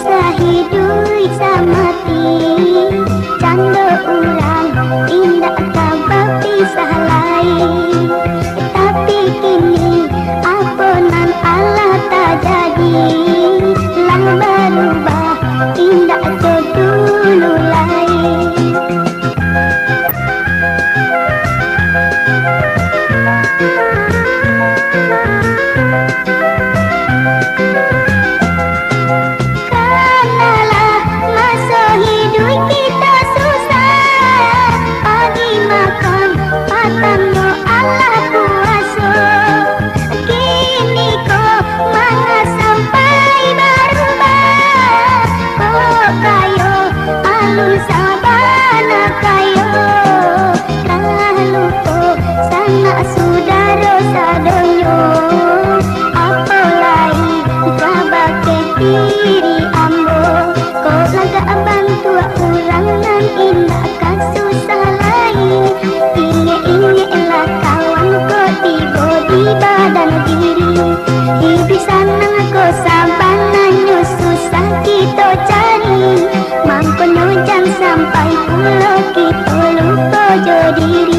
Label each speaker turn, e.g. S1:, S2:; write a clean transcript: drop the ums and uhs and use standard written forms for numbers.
S1: Sahiduy samati canda urang indah kabah pisah lain, tapi kini apunan Allah tak jadi, lang berubah indah ke dulu lain. Diri ambo, kau laga bantu orang nan indah kan susah lain. Inge lah kawan kau tiba di badan diri. Hidup sanang kau sabananya susah kita cari. Mangkono jangan sampai pulau kita lupa jo diri.